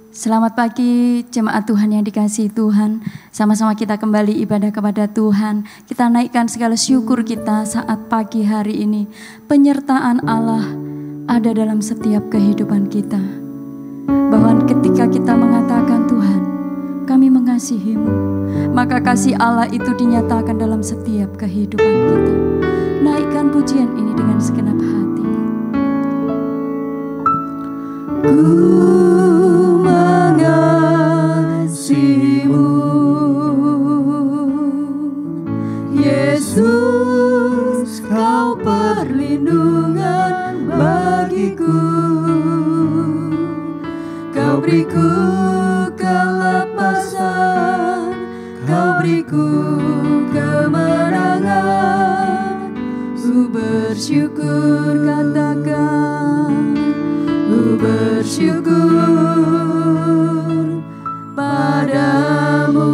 Selamat pagi jemaat Tuhan yang dikasihi Tuhan. Sama-sama kita kembali ibadah kepada Tuhan. Kita naikkan segala syukur kita saat pagi hari ini. Penyertaan Allah ada dalam setiap kehidupan kita. Bahwa ketika kita mengatakan Tuhan, kami mengasihi-Mu, maka kasih Allah itu dinyatakan dalam setiap kehidupan kita. Naikkan pujian ini dengan segenap hati. Ku mengasihi-Mu, Yesus, Kau perlindungan bagiku. Kau beriku kelepasan, Kau beriku kemenangan. Ku bersyukur, katakan, ku bersyukur padamu.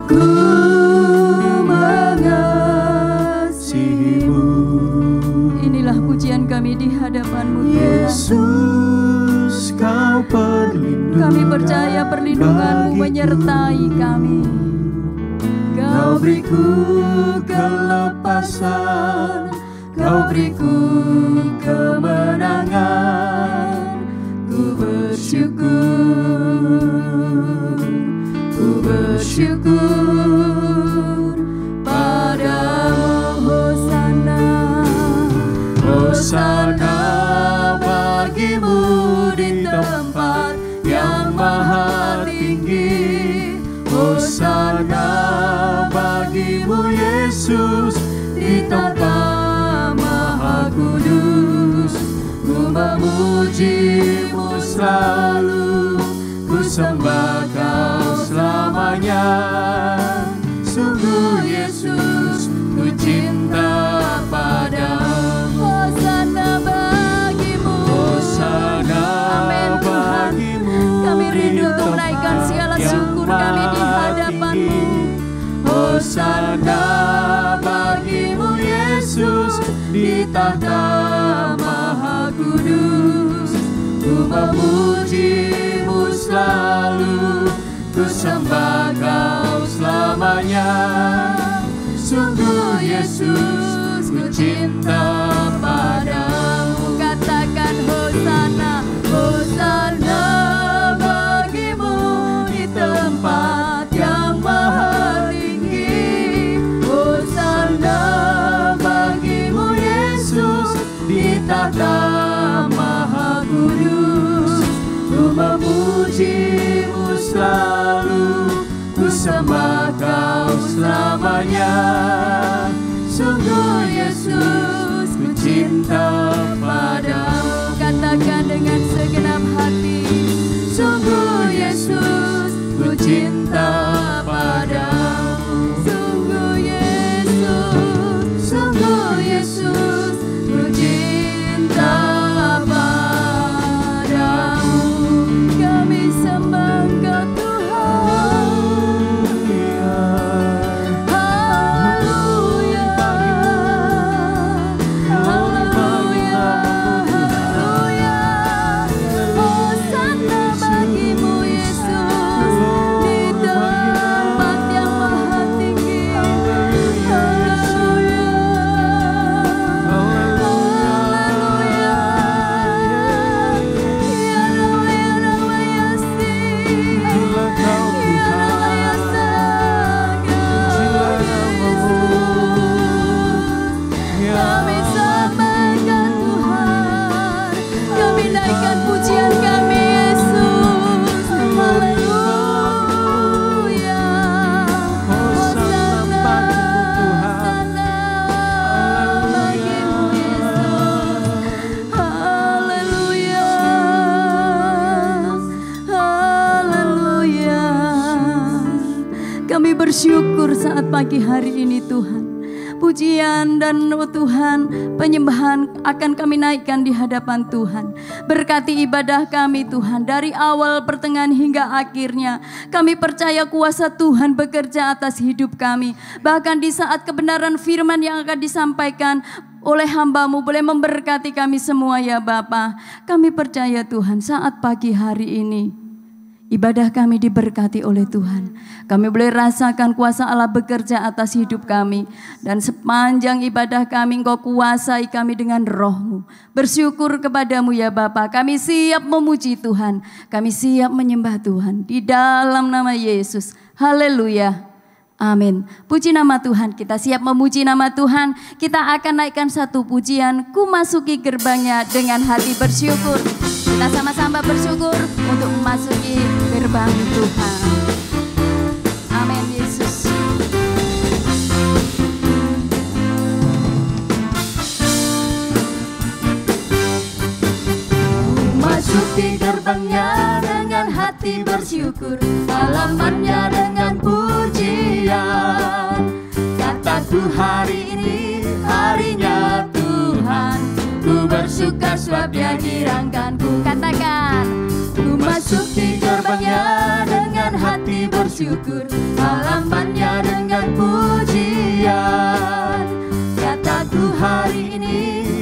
Ku mengasihi-Mu. Inilah pujian kami di hadapan-Mu, Yesus, Kau perlindungan. Kami percaya perlindungan-Mu menyertai kami. Kau beriku kelepasan, Kau beriku kemenangan. Ku bersyukur, ku bersyukur padamu. Hosana, Hosana bagimu di tempat yang maha tinggi. Hosana bagimu Yesus di tempat maha kudus. Ku memuji-Mu selalu, ku sembah Kau selamanya. Sungguh Yesus, ku cinta padamu. Hosana bagimu, Hosana bagimu. Kami rindu untuk menaikkan segala syukur kami di hadapan-Mu. Hosana bagimu Yesus di tahta maha kudus. Ku memuji-Mu selalu, ku sembah Kau selamanya. Sungguh Yesus, ku cinta padamu. Katakan Hosana, Hosana bagimu di tempat yang maha tinggi. Hosana bagimu Yesus di tahta maha kudus. Ku memuji-Mu selalu, ku sembah Kau selamanya. Sungguh Yesus, ku cinta padamu. Katakan dengan segenap hati, sungguh Yesus, ku cinta padamu. Sungguh Yesus, sungguh Yesus, ku cinta padamu. Kami sembah Kau Tuhan. Haleluya, haleluya, haleluya. Hosana bagimu Yesus di tempat yang maha tinggi. Haleluya, haleluya. Ya Rab, ya Rab, ya Si, ya Rab, ya Kami sampaikan Tuhan, kami naikkan pujian kami Yesus. Haleluya, Hosana bagimu Yesus. Haleluya, haleluya. Kami bersyukur saat pagi hari ini Tuhan. Pujian dan Tuhan, penyembahan akan kami naikkan di hadapan Tuhan. Berkati ibadah kami Tuhan, dari awal, pertengahan hingga akhirnya. Kami percaya kuasa Tuhan bekerja atas hidup kami. Bahkan di saat kebenaran firman yang akan disampaikan, oleh hamba-Mu, boleh memberkati kami semua ya Bapa. Kami percaya Tuhan, saat pagi hari ini ibadah kami diberkati oleh Tuhan. Kami boleh rasakan kuasa Allah bekerja atas hidup kami. Dan sepanjang ibadah kami Engkau kuasai kami dengan roh-Mu. Bersyukur kepadamu ya Bapa. Kami siap memuji Tuhan. Kami siap menyembah Tuhan. Di dalam nama Yesus. Haleluya. Amin. Puji nama Tuhan. Kita siap memuji nama Tuhan. Kita akan naikkan satu pujian. Ku masuki gerbangnya dengan hati bersyukur. Kita sama-sama bersyukur untuk memasuki gerbang Tuhan. Amin Yesus. Masuki gerbangnya dengan hati bersyukur, halamannya dengan pujian. Kataku hari ini harinya Tuhan, ku bersuka sebab Dia dirangkanku. Katakan, ku masuki gerbangnya dengan hati bersyukur, halamannya dengan pujian. Kataku hari ini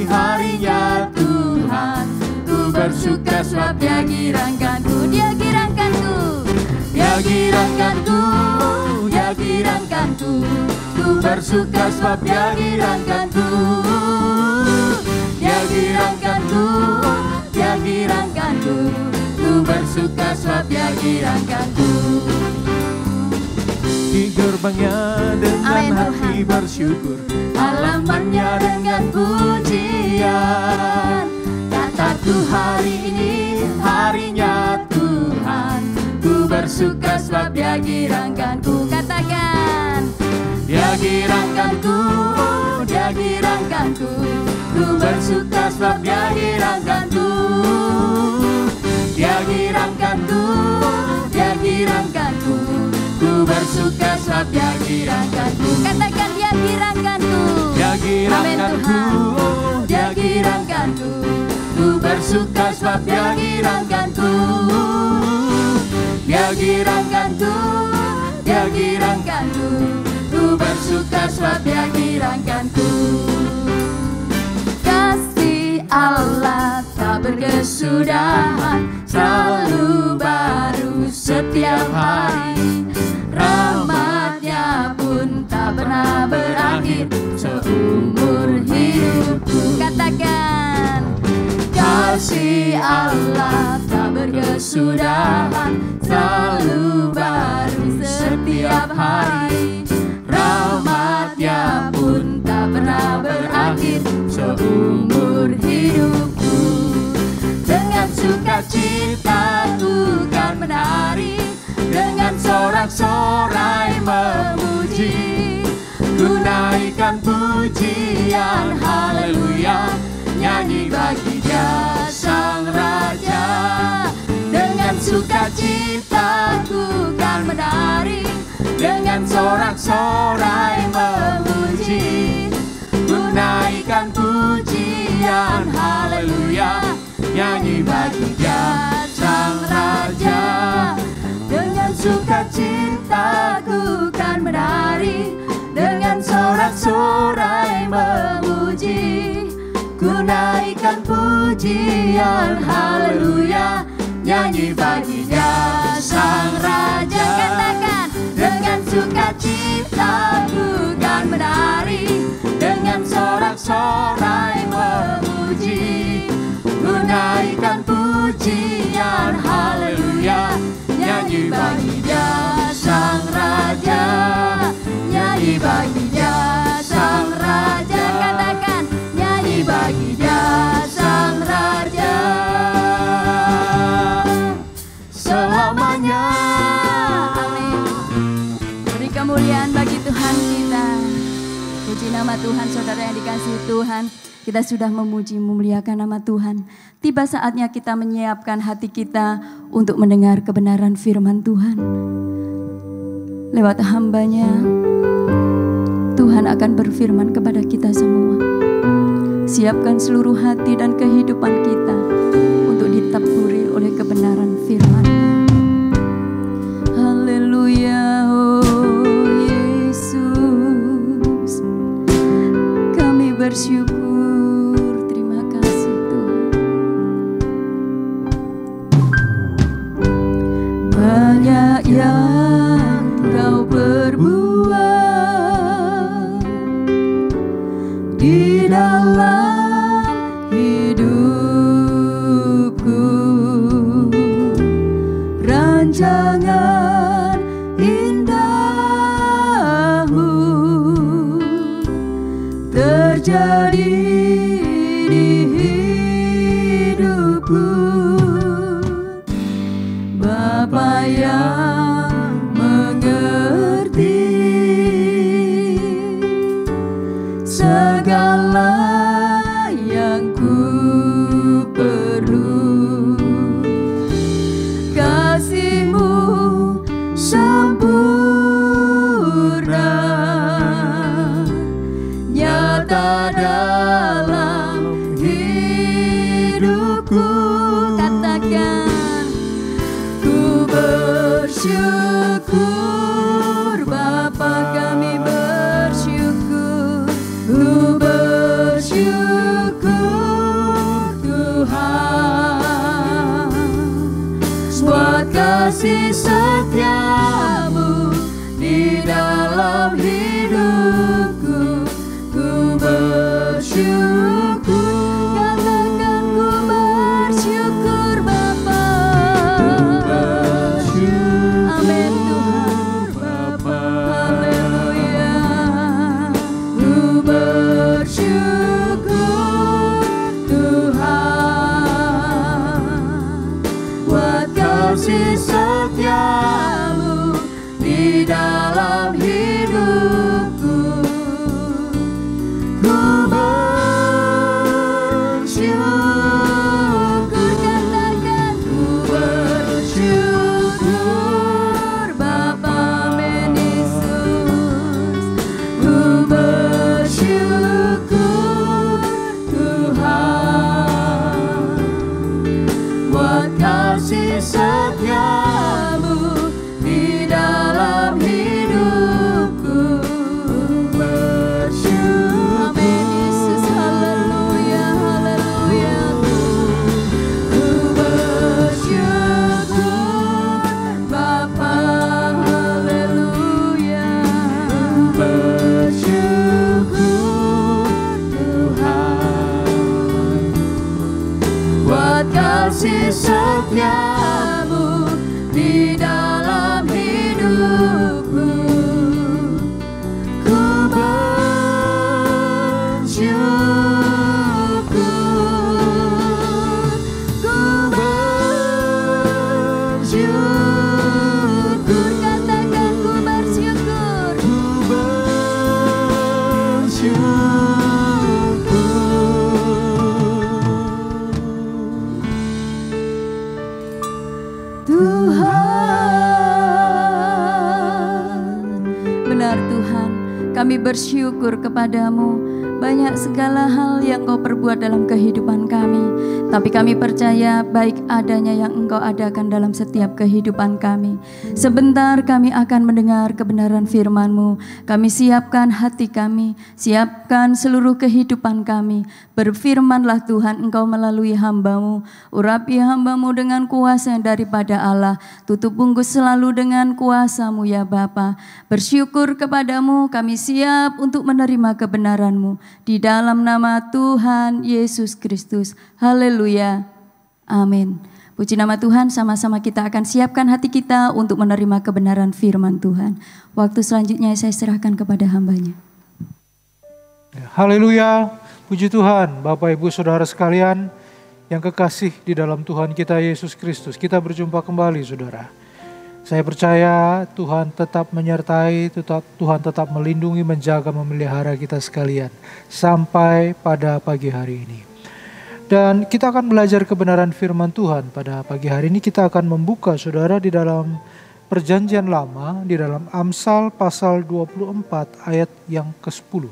harinya Tuhan, ku bersuka sebab Dia girangkanku. Dia girangkanku, Dia girangkanku, Dia girangkanku. Ku bersuka sebab Dia girangkanku. Dia girangkanku, Dia girangkanku. Ku bersuka sebab Dia girangkanku. Di gerbangnya dengan hati bersyukur, halamannya dengan pujian. Kataku hari ini harinya Tuhan, ku bersuka sebab Dia girangkanku. Katakan, Dia girangkanku, Dia girangkanku. Ku bersuka sebab Dia girangkanku. Dia girangkanku, Dia girangkanku. Ku bersuka sebab Dia girangkanku. Katakan, Dia girangkanku. Dia girangkanku, Dia girangkanku. Ku bersuka sebab Dia girangkanku. Dia girangkanku, Dia girangkanku. Ku bersuka sebab Dia girangkanku. Kasih Allah tak berkesudahan, selalu baru setiap hari. Rahmat-Nya pun tak pernah berakhir seumur hidupku. Katakan, kasih Allah tak berkesudahan, selalu baru setiap hari. Rahmat-Nya pun tak pernah berakhir seumur hidupku. Dengan sukacita ku kan menari, dengan sorak-sorai memuji. Ku naikkan pujian haleluya, nyanyi bagi Dia Sang Raja. Dengan sukacita ku kan menari, dengan sorak-sorai memuji. Ku naikkan pujian haleluya, nyanyi bagi Dia Sang Raja. Dengan sukacita ku kan menari, dengan sorak-sorai memuji. Ku naikkan pujian haleluya, nyanyi bagi Dia Sang Raja. Katakan, dengan sukacita ku kan menari, dengan sorak-sorai memuji. Ku naikkan pujian haleluya, nyanyi bagi Dia Sang Raja. Nyanyi bagi Dia Sang Raja. Katakan, nyanyi bagi Dia Sang Raja. Selamanya. Amin. Beri kemuliaan bagi Tuhan kita. Puji nama Tuhan, saudara yang dikasihi Tuhan. Kita sudah memuji, memuliakan nama Tuhan. Tiba saatnya kita menyiapkan hati kita untuk mendengar kebenaran firman Tuhan. Lewat hamba-Nya, Tuhan akan berfirman kepada kita semua. Siapkan seluruh hati dan kehidupan kita untuk ditaburi oleh kebenaran firman-Nya. Haleluya, oh Yesus, kami bersyukur. di dalam hidupku. Rancangan indahmu terjadi di hidupku. Bapa yang mengerti segala yang ku perlu, kasih-Mu sempurna nyata dalam hidupku. Katakan, ku bersyukur Bapa, kami bersyukur. Ku bersyukur Tuhan buat kasih setia-Mu di dalam hidupku. Ku bersyukur, katakan ku bersyukur Bapa. Amin Tuhan. Haleluya. Ku bersyukur Tuhan buat kasih setia-Mu di dalam hidupku. Ku bersyukur, katakan ku bersyukur Bapa, amin Yesus. Ku bersyukur Tuhan buat kasih setia-Mu di dalam hidupku. Bersyukur, amin Yesus, haleluya, haleluya. Ku bersyukur Bapa, haleluya. Bersyukur Tuhan buat kasih setia-Mu di dalam hidupku. Ku bersyukur, ku bersyukur, katakan ku bersyukur. Ku bersyukur Tuhan. Benar Tuhan, kami bersyukur kepada-Mu. Banyak segala hal yang Engkau perbuat dalam kehidupan kami, tapi kami percaya baik adanya yang Engkau adakan dalam setiap kehidupan kami. Sebentar kami akan mendengar kebenaran firman-Mu. Kami siapkan hati kami, siapkan seluruh kehidupan kami. Berfirmanlah Tuhan Engkau melalui hamba-Mu. Urapi hamba-Mu dengan kuasa yang daripada Allah. Tutup bungkus selalu dengan kuasa-Mu ya Bapa. Bersyukur kepada-Mu, kami siap untuk menerima kebenaran-Mu. Di dalam nama Tuhan Yesus Kristus. Haleluya. Amin. Puji nama Tuhan, sama-sama kita akan siapkan hati kita untuk menerima kebenaran firman Tuhan. Waktu selanjutnya saya serahkan kepada hamba-Nya. Haleluya. Puji Tuhan, Bapak Ibu Saudara sekalian yang kekasih di dalam Tuhan kita Yesus Kristus. Kita berjumpa kembali Saudara. Saya percaya Tuhan tetap menyertai, Tuhan tetap melindungi, menjaga, memelihara kita sekalian sampai pada pagi hari ini. Dan kita akan belajar kebenaran firman Tuhan. Pada pagi hari ini kita akan membuka Saudara di dalam Perjanjian Lama, di dalam Amsal pasal 24 ayat yang ke-10.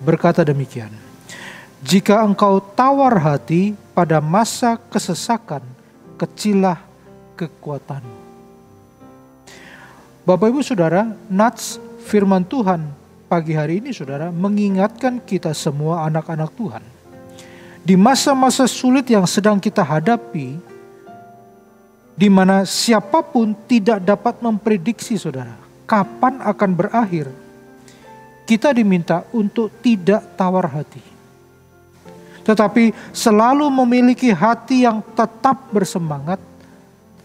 Berkata demikian, jika engkau tawar hati pada masa kesesakan, kecillah kekuatanmu. Bapak Ibu Saudara, nats firman Tuhan pagi hari ini Saudara mengingatkan kita semua anak-anak Tuhan. Di masa-masa sulit yang sedang kita hadapi, di mana siapapun tidak dapat memprediksi Saudara, kapan akan berakhir. kita diminta untuk tidak tawar hati, tetapi selalu memiliki hati yang tetap bersemangat,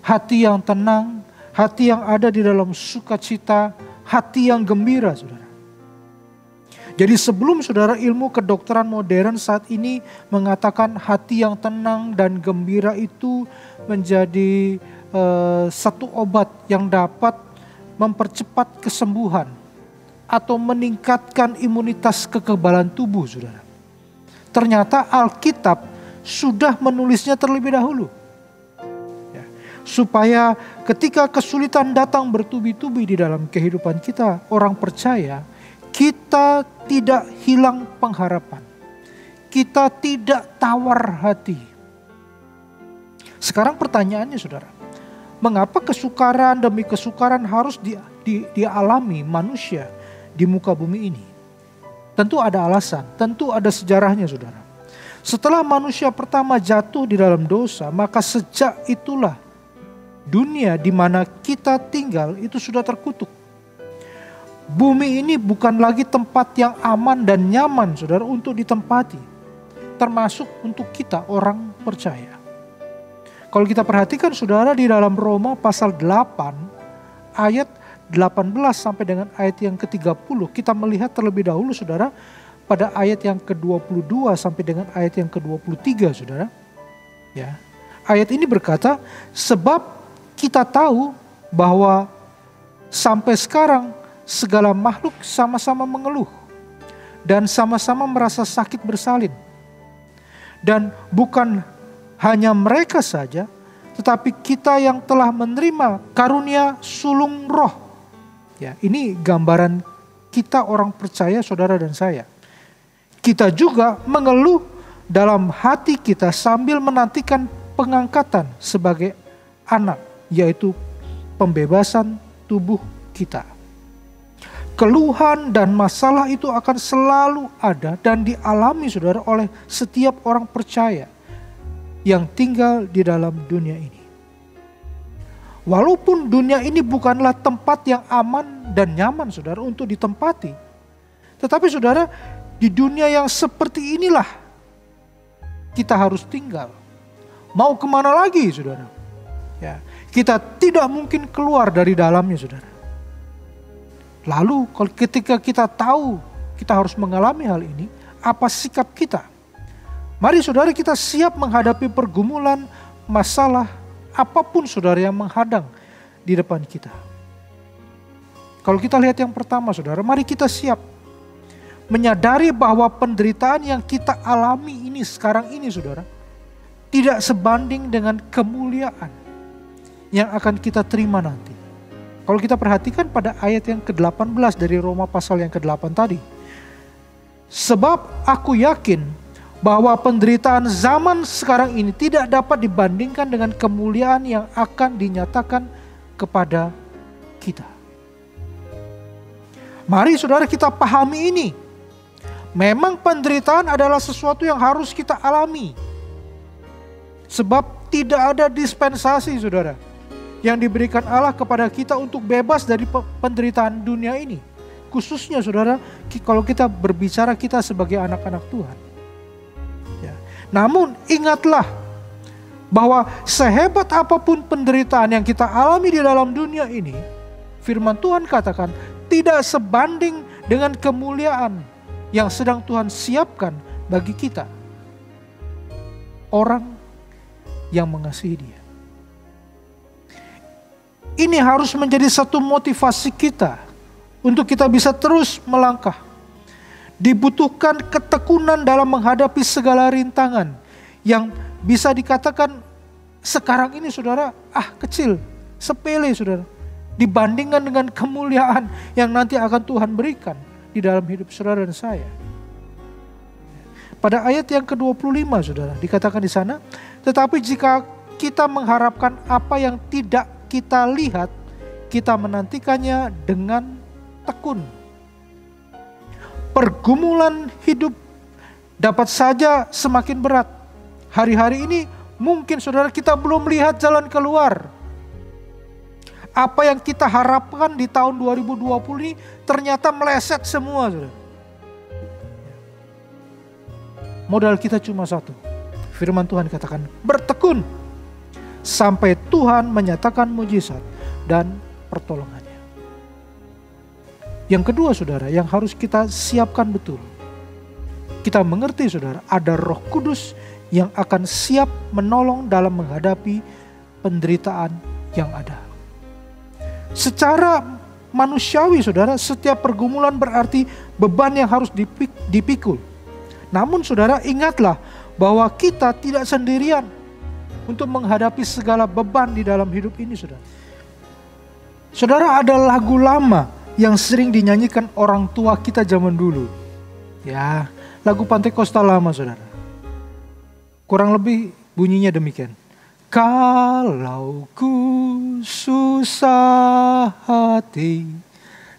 hati yang tenang, hati yang ada di dalam sukacita, hati yang gembira, saudara. Jadi sebelum saudara ilmu kedokteran modern saat ini mengatakan hati yang tenang dan gembira itu menjadi satu obat yang dapat mempercepat kesembuhan atau meningkatkan imunitas kekebalan tubuh, saudara. Ternyata Alkitab sudah menulisnya terlebih dahulu. Ya, supaya ketika kesulitan datang bertubi-tubi di dalam kehidupan kita, orang percaya, kita tidak hilang pengharapan. Kita tidak tawar hati. Sekarang pertanyaannya, saudara, mengapa kesukaran demi kesukaran harus dialami manusia di muka bumi ini? Tentu ada alasan, tentu ada sejarahnya, saudara. Setelah manusia pertama jatuh di dalam dosa, maka sejak itulah dunia di mana kita tinggal itu sudah terkutuk. Bumi ini bukan lagi tempat yang aman dan nyaman, saudara, untuk ditempati. Termasuk untuk kita orang percaya. Kalau kita perhatikan, saudara, di dalam Roma pasal 8 ayat 18 sampai dengan ayat yang ke-30, kita melihat terlebih dahulu, saudara, pada ayat yang ke-22 sampai dengan ayat yang ke-23, saudara. Ya. Ayat ini berkata, sebab kita tahu bahwa sampai sekarang segala makhluk sama-sama mengeluh dan sama-sama merasa sakit bersalin. Dan bukan hanya mereka saja, tetapi kita yang telah menerima karunia sulung roh. Ya, ini gambaran kita orang percaya, saudara dan saya. Kita juga mengeluh dalam hati kita sambil menantikan pengangkatan sebagai anak, yaitu pembebasan tubuh kita. Keluhan dan masalah itu akan selalu ada dan dialami, saudara, oleh setiap orang percaya yang tinggal di dalam dunia ini. Walaupun dunia ini bukanlah tempat yang aman dan nyaman, saudara, untuk ditempati. Tetapi, saudara, di dunia yang seperti inilah kita harus tinggal. Mau kemana lagi, saudara? Ya, kita tidak mungkin keluar dari dalamnya, saudara. Lalu ketika kita tahu kita harus mengalami hal ini, apa sikap kita? Mari, saudara, kita siap menghadapi pergumulan, masalah, apapun, saudara, yang menghadang di depan kita. Kalau kita lihat yang pertama, saudara, mari kita siap menyadari bahwa penderitaan yang kita alami ini sekarang ini, saudara, tidak sebanding dengan kemuliaan yang akan kita terima nanti. Kalau kita perhatikan pada ayat yang ke-18 dari Roma pasal yang ke-8 tadi. Sebab aku yakin bahwa penderitaan zaman sekarang ini tidak dapat dibandingkan dengan kemuliaan yang akan dinyatakan kepada kita. Mari, saudara, kita pahami ini. Memang penderitaan adalah sesuatu yang harus kita alami. Sebab tidak ada dispensasi, saudara, yang diberikan Allah kepada kita untuk bebas dari penderitaan dunia ini. Khususnya, saudara, kalau kita berbicara kita sebagai anak-anak Tuhan. Ya. Namun ingatlah bahwa sehebat apapun penderitaan yang kita alami di dalam dunia ini, firman Tuhan katakan tidak sebanding dengan kemuliaan yang sedang Tuhan siapkan bagi kita, orang yang mengasihi Dia. Ini harus menjadi satu motivasi kita untuk kita bisa terus melangkah. Dibutuhkan ketekunan dalam menghadapi segala rintangan yang bisa dikatakan sekarang ini, saudara, kecil, sepele, saudara, dibandingkan dengan kemuliaan yang nanti akan Tuhan berikan di dalam hidup saudara dan saya. Pada ayat yang ke-25, saudara, dikatakan di sana, tetapi jika kita mengharapkan apa yang tidak kita lihat, kita menantikannya dengan tekun. Pergumulan hidup dapat saja semakin berat. Hari-hari ini mungkin, saudara, kita belum melihat jalan keluar. Apa yang kita harapkan di tahun 2020 ini ternyata meleset semua, saudara. Modal kita cuma satu. Firman Tuhan katakan, bertekun sampai Tuhan menyatakan mujizat dan pertolongannya. Yang kedua saudara, yang harus kita siapkan betul. Kita mengerti saudara, ada Roh Kudus yang akan siap menolong dalam menghadapi penderitaan yang ada. Secara manusiawi saudara, setiap pergumulan berarti beban yang harus dipikul. Namun saudara, ingatlah bahwa kita tidak sendirian untuk menghadapi segala beban di dalam hidup ini saudara. Saudara, ada lagu lama yang sering dinyanyikan orang tua kita zaman dulu. Ya, lagu Pantai Kosta lama saudara. Kurang lebih bunyinya demikian. Kalau ku susah hati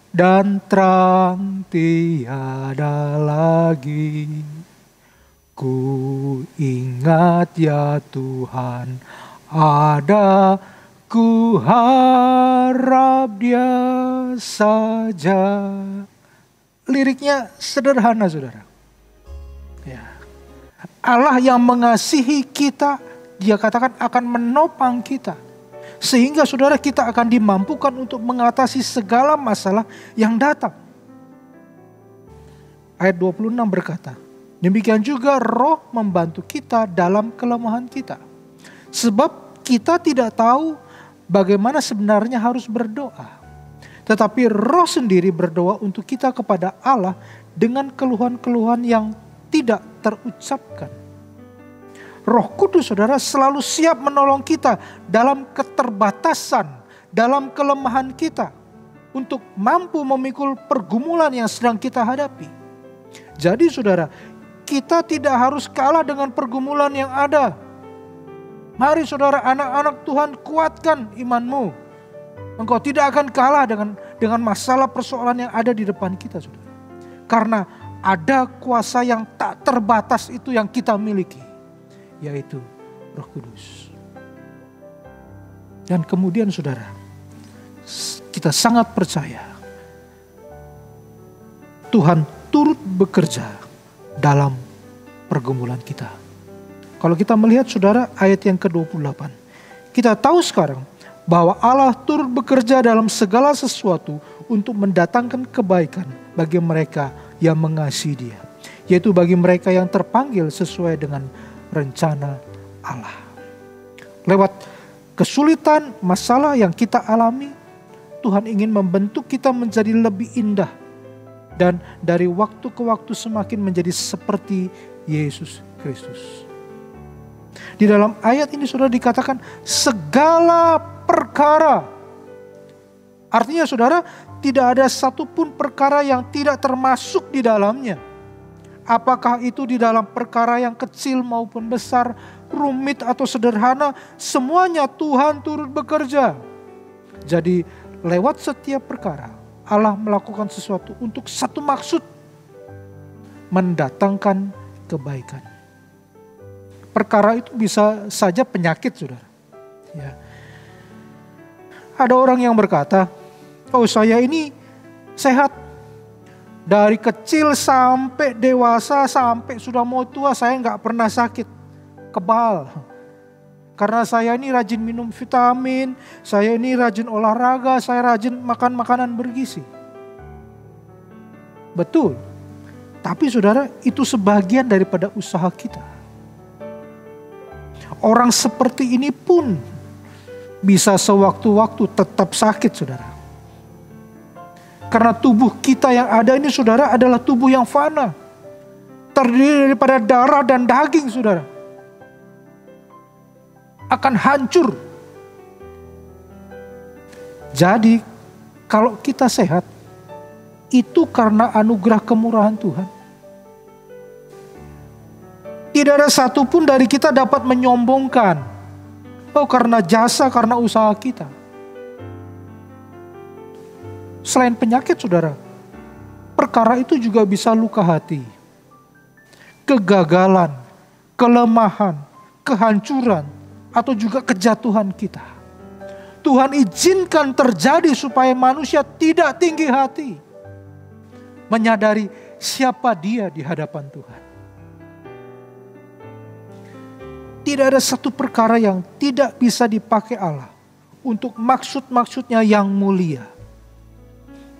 dan terang tiada lagi, ku ingat ya Tuhan ada, ku harap Dia saja. Liriknya sederhana saudara. Ya. Allah yang mengasihi kita, Dia katakan akan menopang kita. Sehingga saudara, kita akan dimampukan untuk mengatasi segala masalah yang datang. Ayat 26 berkata, demikian juga Roh membantu kita dalam kelemahan kita. Sebab kita tidak tahu bagaimana sebenarnya harus berdoa. Tetapi Roh sendiri berdoa untuk kita kepada Allah dengan keluhan-keluhan yang tidak terucapkan. Roh Kudus saudara selalu siap menolong kita dalam keterbatasan, dalam kelemahan kita, untuk mampu memikul pergumulan yang sedang kita hadapi. Jadi saudara, kita tidak harus kalah dengan pergumulan yang ada. Mari saudara, anak-anak Tuhan, kuatkan imanmu. Engkau tidak akan kalah dengan masalah persoalan yang ada di depan kita saudara. Karena ada kuasa yang tak terbatas itu yang kita miliki, yaitu Roh Kudus. Dan kemudian saudara, kita sangat percaya Tuhan turut bekerja dalam pergumulan kita. Kalau kita melihat saudara ayat yang ke-28, kita tahu sekarang bahwa Allah turut bekerja dalam segala sesuatu untuk mendatangkan kebaikan bagi mereka yang mengasihi Dia, yaitu bagi mereka yang terpanggil sesuai dengan rencana Allah. Lewat kesulitan, masalah yang kita alami, Tuhan ingin membentuk kita menjadi lebih indah dan dari waktu ke waktu semakin menjadi seperti Yesus Kristus. Di dalam ayat ini sudah dikatakan segala perkara. Artinya saudara, tidak ada satupun perkara yang tidak termasuk di dalamnya. Apakah itu di dalam perkara yang kecil maupun besar, rumit atau sederhana, semuanya Tuhan turut bekerja. Jadi lewat setiap perkara, Allah melakukan sesuatu untuk satu maksud, mendatangkan kebaikan. Perkara itu bisa saja penyakit, saudara. Ya. Ada orang yang berkata, oh saya ini sehat. Dari kecil sampai dewasa, sampai sudah mau tua, saya nggak pernah sakit. Kebal. Karena saya ini rajin minum vitamin, saya ini rajin olahraga, saya rajin makan makanan bergizi. Betul. Tapi saudara, itu sebagian daripada usaha kita. Orang seperti ini pun bisa sewaktu-waktu tetap sakit, saudara. Karena tubuh kita yang ada ini, saudara, adalah tubuh yang fana. Terdiri daripada darah dan daging, saudara. Akan hancur. Jadi, kalau kita sehat, itu karena anugerah kemurahan Tuhan. Tidak ada satupun dari kita dapat menyombongkan. Oh, karena jasa, karena usaha kita. Selain penyakit, saudara, perkara itu juga bisa luka hati, kegagalan, kelemahan, kehancuran, atau juga kejatuhan kita. Tuhan izinkan terjadi supaya manusia tidak tinggi hati, menyadari siapa dia di hadapan Tuhan. Tidak ada satu perkara yang tidak bisa dipakai Allah untuk maksud-maksudnya yang mulia.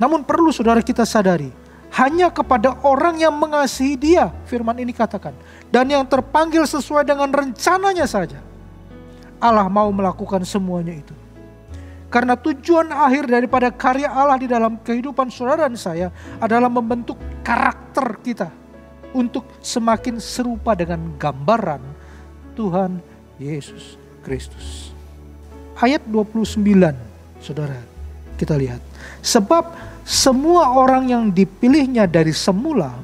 Namun perlu saudara kita sadari, hanya kepada orang yang mengasihi Dia, firman ini katakan, dan yang terpanggil sesuai dengan rencananya saja, Allah mau melakukan semuanya itu. Karena tujuan akhir daripada karya Allah di dalam kehidupan saudara dan saya adalah membentuk karakter kita untuk semakin serupa dengan gambaran Tuhan Yesus Kristus. Ayat 29, saudara, kita lihat. Sebab semua orang yang dipilihnya dari semula,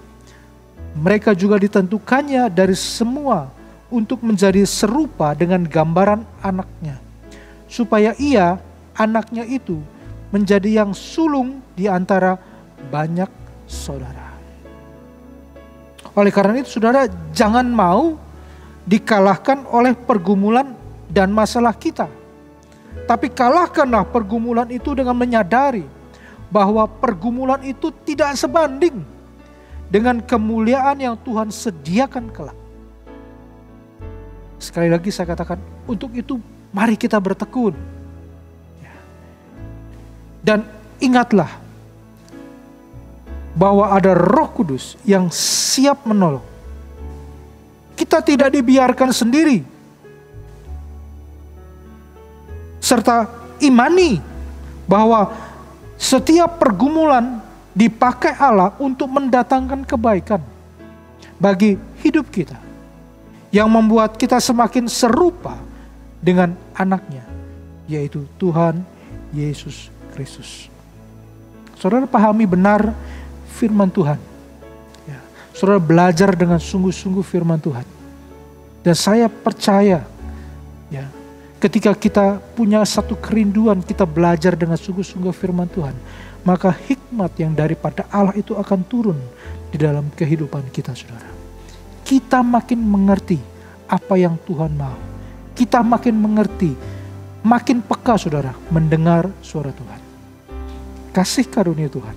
mereka juga ditentukannya dari semua untuk menjadi serupa dengan gambaran anaknya. Supaya ia, anaknya itu, menjadi yang sulung di antara banyak saudara. Oleh karena itu saudara, jangan mau dikalahkan oleh pergumulan dan masalah kita. Tapi kalahkanlah pergumulan itu dengan menyadari bahwa pergumulan itu tidak sebanding dengan kemuliaan yang Tuhan sediakan kelak. Sekali lagi saya katakan, untuk itu mari kita bertekun. Dan ingatlah bahwa ada Roh Kudus yang siap menolong. Kita tidak dibiarkan sendiri. Serta imani bahwa setiap pergumulan dipakai Allah untuk mendatangkan kebaikan bagi hidup kita. Yang membuat kita semakin serupa dengan anaknya, yaitu Tuhan Yesus Kristus. Saudara pahami benar firman Tuhan. Saudara belajar dengan sungguh-sungguh firman Tuhan. Dan saya percaya, ketika kita punya satu kerinduan, kita belajar dengan sungguh-sungguh firman Tuhan, maka hikmat yang daripada Allah itu akan turun di dalam kehidupan kita, saudara. Kita makin mengerti apa yang Tuhan mau. Kita makin mengerti, makin peka, saudara, mendengar suara Tuhan. Kasih karunia Tuhan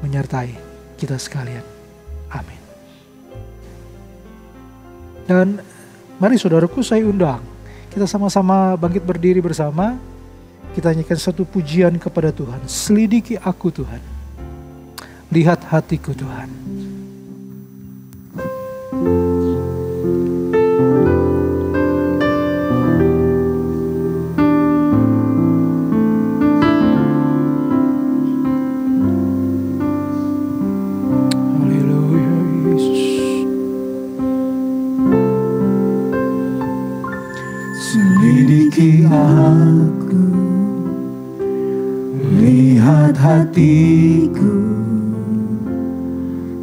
menyertai kita sekalian. Amin. Dan mari saudaraku, saya undang kita sama-sama bangkit berdiri bersama. Kita nyanyikan satu pujian kepada Tuhan. Selidiki aku Tuhan, lihat hatiku Tuhan. Aku lihat hatiku,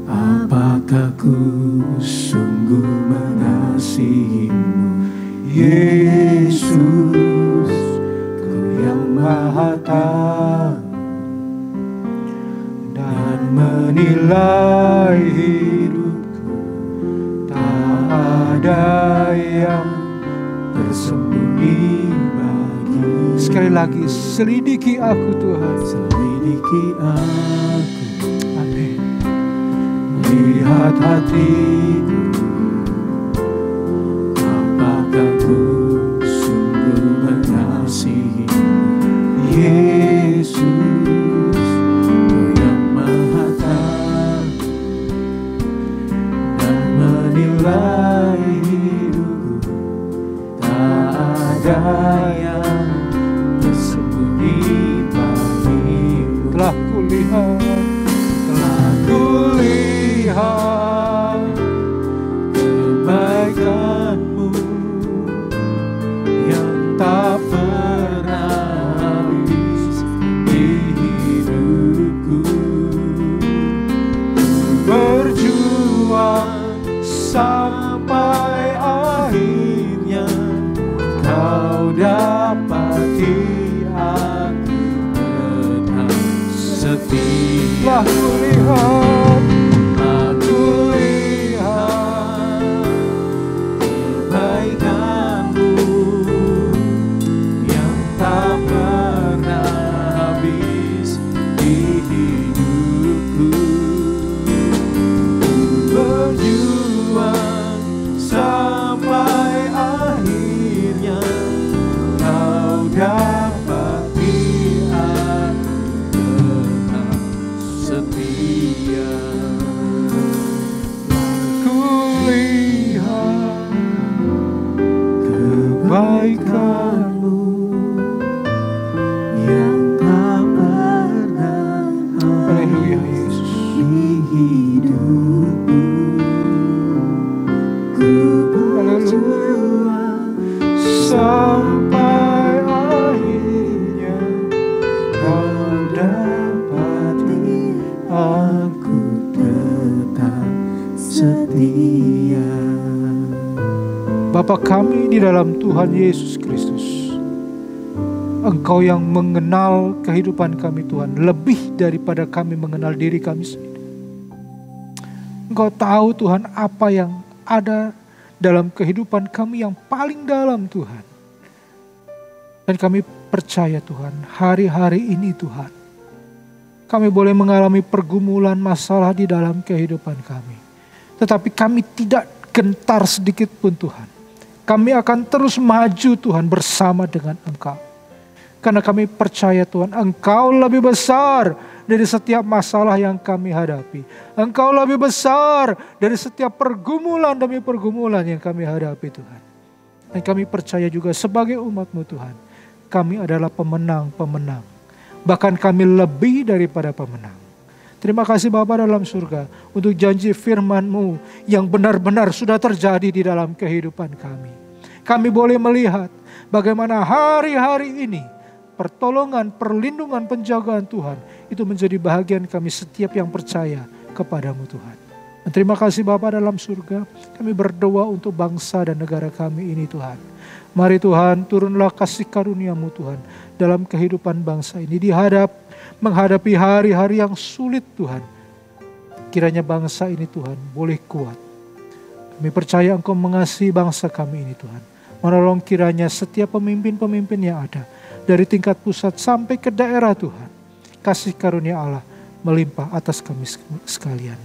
apakah ku sungguh mengasihimu, Yesus, Kau yang Maha Tahu dan menilai hidupku, tak ada yang tersembunyi bagi. Sekali lagi, selidiki aku Tuhan, selidiki aku. Amin. Lihat hatiku, apakah ku sungguh mengasihimu, Yesus, Kau yang Maha Tahu dan menilai hidupku, tak ada yang tersembunyi bagimu. Telah kulihat kebaikanmu yang tak pernah habis di hidupku. Berjuang sampai akhirnya Kau dapati aku tetap setia. kebaikan-Mu yang tak pernah Haleluya Yesus. di hidupku. Ku berjuang sampai akhirnya Kau dapati aku tetap setia. Bapa kami di dalam Tuhan Yesus Kristus, Engkau yang mengenal kehidupan kami Tuhan, lebih daripada kami mengenal diri kami sendiri. Engkau tahu Tuhan apa yang ada dalam kehidupan kami yang paling dalam Tuhan. Dan kami percaya Tuhan, hari-hari ini Tuhan, kami boleh mengalami pergumulan masalah di dalam kehidupan kami. Tetapi kami tidak gentar sedikit pun Tuhan. Kami akan terus maju Tuhan bersama dengan Engkau. Karena kami percaya Tuhan, Engkau lebih besar dari setiap masalah yang kami hadapi. Engkau lebih besar dari setiap pergumulan demi pergumulan yang kami hadapi Tuhan. Dan kami percaya juga sebagai umat-Mu Tuhan, kami adalah pemenang-pemenang. Bahkan kami lebih daripada pemenang. Terima kasih Bapa dalam surga untuk janji firman-Mu yang benar-benar sudah terjadi di dalam kehidupan kami. Kami boleh melihat bagaimana hari-hari ini pertolongan, perlindungan, penjagaan Tuhan itu menjadi bahagian kami setiap yang percaya kepada-Mu Tuhan. Dan terima kasih Bapa dalam surga, kami berdoa untuk bangsa dan negara kami ini Tuhan. Mari Tuhan, turunlah kasih karunia-Mu Tuhan dalam kehidupan bangsa ini menghadapi hari-hari yang sulit Tuhan. Kiranya bangsa ini Tuhan boleh kuat. Kami percaya Engkau mengasihi bangsa kami ini Tuhan. Menolong kiranya setiap pemimpin-pemimpin yang ada, dari tingkat pusat sampai ke daerah Tuhan, kasih karunia Allah melimpah atas kami sekalian.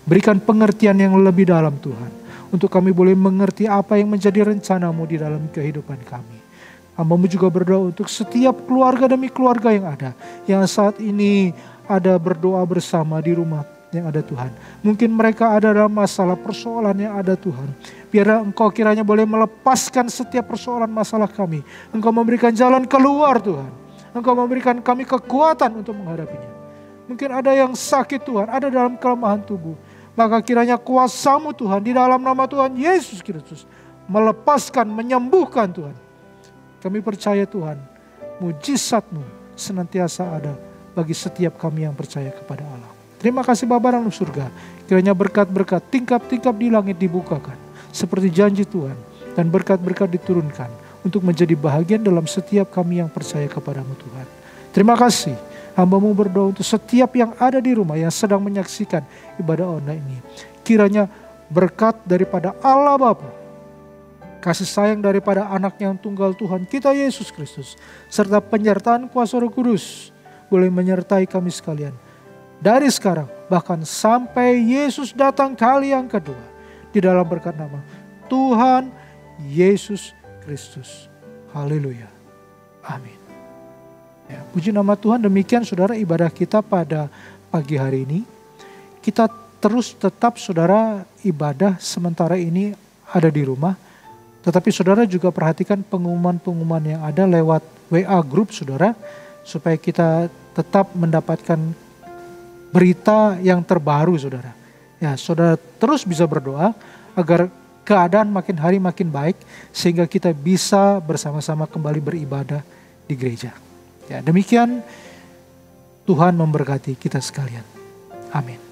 Berikan pengertian yang lebih dalam Tuhan, untuk kami boleh mengerti apa yang menjadi rencana-Mu di dalam kehidupan kami. Hamba-Mu juga berdoa untuk setiap keluarga demi keluarga yang ada, yang saat ini ada berdoa bersama di rumah yang ada Tuhan. Mungkin mereka ada dalam masalah persoalan yang ada Tuhan. Biarlah Engkau kiranya boleh melepaskan setiap persoalan masalah kami. Engkau memberikan jalan keluar Tuhan. Engkau memberikan kami kekuatan untuk menghadapinya. Mungkin ada yang sakit Tuhan, ada dalam kelemahan tubuh. Maka kiranya kuasa-Mu Tuhan di dalam nama Tuhan Yesus Kristus melepaskan, menyembuhkan Tuhan. Kami percaya Tuhan, mujizat-Mu senantiasa ada bagi setiap kami yang percaya kepada Allah. Terima kasih Bapa dalam surga, kiranya berkat-berkat tingkap-tingkap di langit dibukakan, seperti janji Tuhan, dan berkat-berkat diturunkan untuk menjadi bahagian dalam setiap kami yang percaya kepada-Mu Tuhan. Terima kasih, hamba-Mu berdoa untuk setiap yang ada di rumah yang sedang menyaksikan ibadah online ini. Kiranya berkat daripada Allah Bapa, kasih sayang daripada anak yang tunggal Tuhan kita Yesus Kristus, serta penyertaan kuasa Roh Kudus boleh menyertai kami sekalian. Dari sekarang bahkan sampai Yesus datang kali yang kedua. Di dalam berkat nama Tuhan Yesus Kristus. Haleluya. Amin. Ya, puji nama Tuhan, demikian saudara ibadah kita pada pagi hari ini. Kita terus tetap saudara ibadah sementara ini ada di rumah. Tetapi saudara juga perhatikan pengumuman-pengumuman yang ada lewat WA group saudara. Supaya kita tetap mendapatkan berita yang terbaru saudara. Ya, saudara terus bisa berdoa agar keadaan makin hari makin baik sehingga kita bisa bersama-sama kembali beribadah di gereja. Ya, demikian Tuhan memberkati kita sekalian. Amin.